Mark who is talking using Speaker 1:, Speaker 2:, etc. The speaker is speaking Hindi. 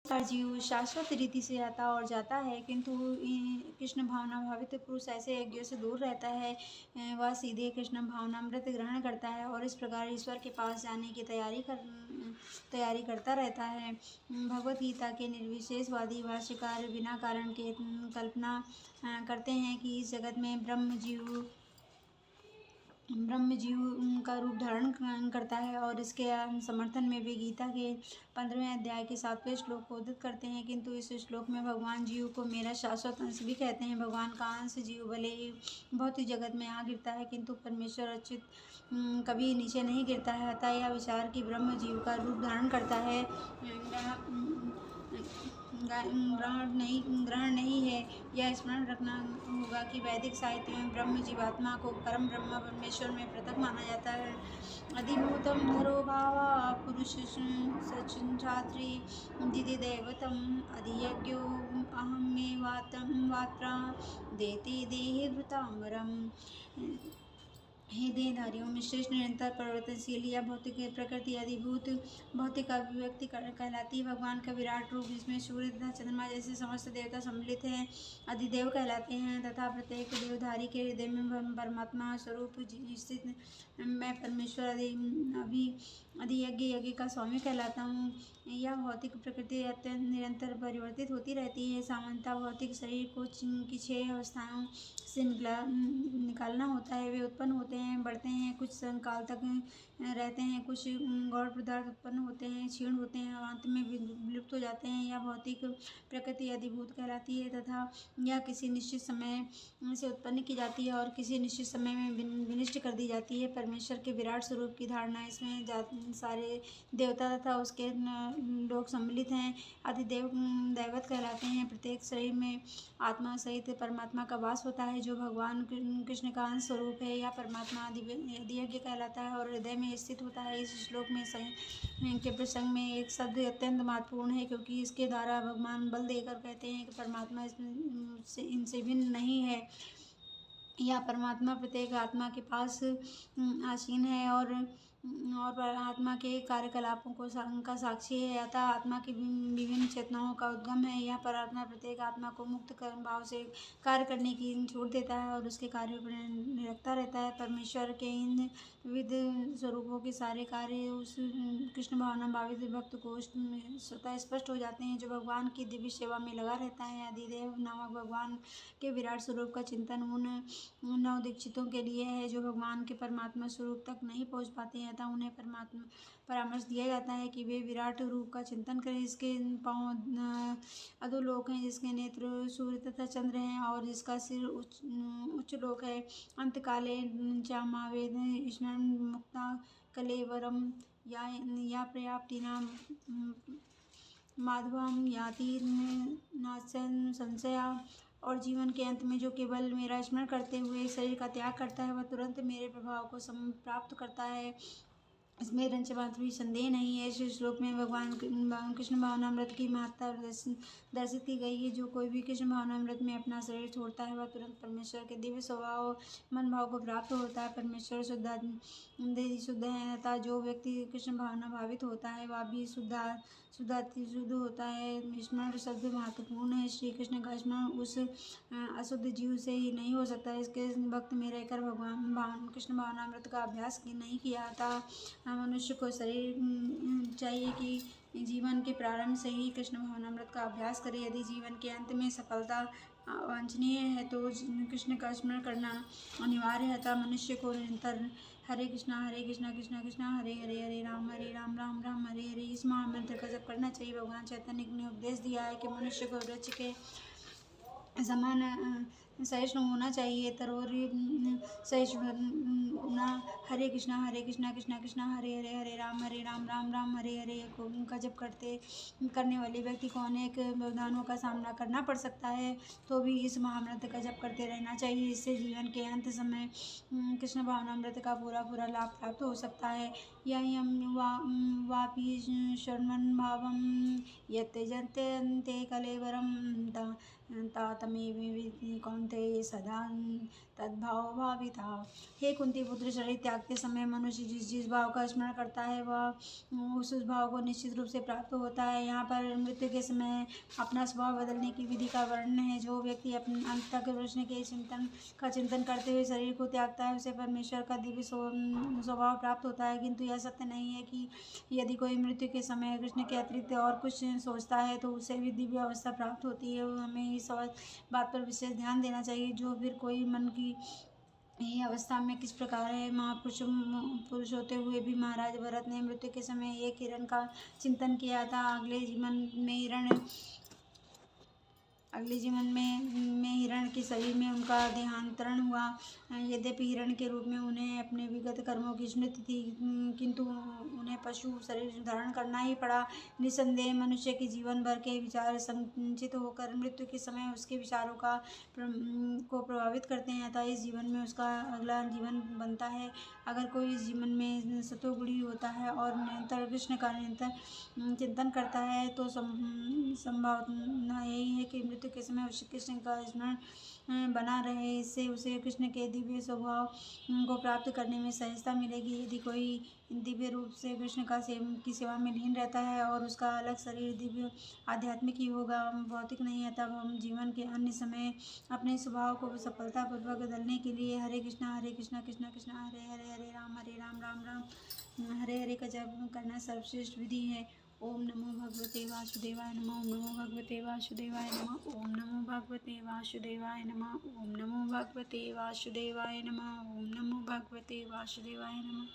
Speaker 1: का जीव शाश्वत रीति से आता और जाता है, किंतु कृष्ण भावना भावित पुरुष ऐसे यज्ञों से दूर रहता है। वह सीधे कृष्ण भावनामृत ग्रहण करता है और इस प्रकार ईश्वर के पास जाने की तैयारी करता रहता है। भगवत गीता के निर्विशेषवादी भाष्यकार बिना कारण के कल्पना करते हैं कि इस जगत में ब्रह्म जीव का रूप धारण करता है और इसके समर्थन में भी गीता के 15वें अध्याय के 7वें श्लोक को उद्धृत करते हैं। किंतु इस श्लोक में भगवान जीव को मेरा शाश्वत अंश भी कहते हैं। भगवान का अंश जीव भले ही भौतिक जगत में आ गिरता है, किंतु परमेश्वर अच्युत कभी नीचे नहीं गिरता है। अतः यह विचार कि ब्रह्म जीव का रूप धारण करता है ग्रहण नहीं है। यह स्मरण रखना होगा कि वैदिक साहित्य में ब्रह्म जीवात्मा को परम ब्रह्म परमेश्वर में पृथक माना जाता है। अधिभूतम धरो भावा पुरुष सचात्री दिदिदैवतम अधियज्ञो अहमेवातं वात्रा देति देहभृताम्बरम्। हे देहधारियों में श्रेष्ठ निरंतर परिवर्तनशील या भौतिक प्रकृति अधिभूत भौतिक अभिव्यक्ति कहलाती है। भगवान का विराट रूप जिसमें सूर्य तथा चंद्रमा जैसे समस्त देवता सम्मिलित हैं अधिदेव कहलाते हैं, तथा प्रत्येक देवधारी के हृदय में परमात्मा स्वरूप स्थित मैं परमेश्वर अधियज्ञ का स्वामी कहलाता हूँ। यह भौतिक प्रकृति अत्यंत निरंतर परिवर्तित होती रहती है। सामान्यतः भौतिक शरीर को की 6 अवस्थाओं से निकालना होता है। वे उत्पन्न होते हैं, बढ़ते हैं, कुछ काल तक रहते हैं, कुछ गौण पदार्थ उत्पन्न होते हैं, क्षीण होते हैं और अंत में विलुप्त हो जाते हैं। यह भौतिक प्रकृति अधिभूत कहलाती है तथा यह किसी निश्चित समय से उत्पन्न की जाती है और किसी निश्चित समय में विनष्ट कर दी जाती है। परमेश्वर के विराट स्वरूप की धारणा इसमें सारे देवता तथा उसके लोग सम्मिलित हैं अधिदेव दैवत कहलाते हैं। प्रत्येक शरीर में आत्मा सहित परमात्मा का वास होता है जो भगवान कृष्ण का अंश स्वरूप है। यह परमात्मा अधियज्ञ कहलाता है और हृदय में स्थित होता है। इस श्लोक में के प्रसंग में एक शब्द अत्यंत महत्वपूर्ण है, क्योंकि इसके द्वारा भगवान बल देकर कहते हैं कि परमात्मा इनसे भिन्न नहीं है। यह परमात्मा प्रत्येक आत्मा के पास आसीन है और आत्मा के कार्यकलापों का साक्षी है। अतः आत्मा की विभिन्न चेतनाओं का उद्गम है। यह परमात्मा प्रत्येक आत्मा को मुक्त भाव से कार्य करने की छूट देता है और उसके कार्यों पर निरखता रहता है। परमेश्वर के इन विविध स्वरूपों के सारे कार्य उस कृष्ण भावना भावित भक्त को स्वतः स्पष्ट हो जाते हैं जो भगवान की दिव्य सेवा में लगा रहता है। अधिदेव नामक भगवान के विराट स्वरूप का चिंतन उन नवदीक्षितों के लिए है जो भगवान के परमात्मा स्वरूप तक नहीं पहुंच पाते हैं। अतः उन्हें परामर्श दिया जाता है कि वे विराट रूप का चिंतन करें। इसके पांव अधोलोक हैं, जिसके नेत्र सूर्य तथा चंद्र हैं और जिसका सिर उच्च लोक है। अंतकाले चामावेद स्मरण मुक्ता कलेवरम या प्रयाप्तिना माधवम याति नाशन संशया। और जीवन के अंत में जो केवल मेरा स्मरण करते हुए शरीर का त्याग करता है वह तुरंत मेरे प्रभाव को प्राप्त करता है, इसमें रंचमात्र भी संदेह नहीं है। इस श्लोक में भगवान कृष्ण भावनामृत की महत्ता दर्शित की गई है। जो कोई भी कृष्ण भावनामृत में अपना शरीर छोड़ता है वह तुरंत परमेश्वर के दिव्य स्वभाव मन भाव को प्राप्त होता है। परमेश्वर शुद्ध है तथा जो व्यक्ति कृष्ण भावना भावित होता है वह भी शुद्ध होता है। स्मरण शब्द महत्वपूर्ण है। श्री कृष्ण का स्मरण उस अशुद्ध जीव से ही नहीं हो सकता। इसके भक्त में रहकर भगवान कृष्ण भावनामृत का अभ्यास नहीं किया था। मनुष्य को शरीर चाहिए कि जीवन के प्रारंभ से ही कृष्ण भावनामृत का अभ्यास करे। यदि जीवन के अंत में सफलता वांछनीय है तो कृष्ण का स्मरण करना अनिवार्य है। अतः मनुष्य को निरंतर हरे कृष्णा कृष्णा कृष्णा हरे हरे, हरे राम राम राम हरे हरे इस महामंत्र का जप करना चाहिए। भगवान चैतन्य ने उपदेश दिया है कि मनुष्य को वृक्ष के समान सहिष्णु होना चाहिए। तरोरी सहिष्णुना हरे कृष्णा कृष्णा कृष्णा हरे हरे, हरे राम राम हरे हरे का जप करने वाले व्यक्ति को अनेक व्यवधानों का सामना करना पड़ सकता है, तो भी इस महामंत्र का जप करते रहना चाहिए। इससे जीवन के अंत समय कृष्ण भावनामृत का पूरा लाभ प्राप्त हो सकता है। यम वापि शर्मन् भावम यत्यजन्ते कलेवरम तमेव ते सदा तद्भाव भाविता। हे कुंती पुत्र, शरीर त्यागते समय मनुष्य जिस जिस भाव का स्मरण करता है वह उस भाव को निश्चित रूप से प्राप्त होता है। यहाँ पर मृत्यु के समय अपना स्वभाव बदलने की विधि का वर्णन है। जो व्यक्ति अपने अंत तक कृष्ण के चिंतन करते हुए शरीर को त्यागता है उसे परमेश्वर का दिव्य स्वभाव प्राप्त होता है। किंतु यह सत्य नहीं है कि यदि कोई मृत्यु के समय कृष्ण के अतिरिक्त और कुछ सोचता है तो उसे भी दिव्य अवस्था प्राप्त होती है। हमें इस बात पर विशेष ध्यान देना चाहिए। जो फिर कोई मन की यही अवस्था में किस प्रकार है। पुरुष होते हुए भी महाराज भरत ने मृत्यु के समय एक हिरण का चिंतन किया था। अगले जीवन में हिरण के शरीर में उनका देहांतरण हुआ। यद्यपि हिरण के रूप में उन्हें अपने विगत कर्मों की स्मृति थी, किंतु उन्हें पशु शरीर धारण करना ही पड़ा। निसंदेह मनुष्य के जीवन भर के विचार संचित होकर मृत्यु के समय उसके विचारों को प्रभावित करते हैं, अतः इस जीवन में उसका अगला जीवन बनता है। अगर कोई इस जीवन में सतोगुणी होता है और निरंतर कृष्ण का निरंतर चिंतन करता है तो संभावना यही है कि मृत्यु के समय श्री कृष्ण का स्मरण बना रहे। इससे उसे कृष्ण के दिव्य स्वभाव को प्राप्त करने में सहजता मिलेगी। यदि कोई दिव्य रूप से कृष्ण की सेवा में लीन रहता है और उसका अलग शरीर दिव्य आध्यात्मिक ही होगा, भौतिक नहीं है, तब हम जीवन के अन्य समय अपने स्वभाव को सफलतापूर्वक बदलने के लिए हरे कृष्णा कृष्णा कृष्णा हरे हरे राम राम राम हरे हरे का जप करना सर्वश्रेष्ठ विधि है। ओम नमो भगवते वासुदेवाय नमः। ओम नमो भगवते वासुदेवाय नमः। ओम नमो भगवते वासुदेवाय नमः। ओम नमो भगवते वासुदेवाय नमः। ओम नमो भगवते वासुदेवाय नमः।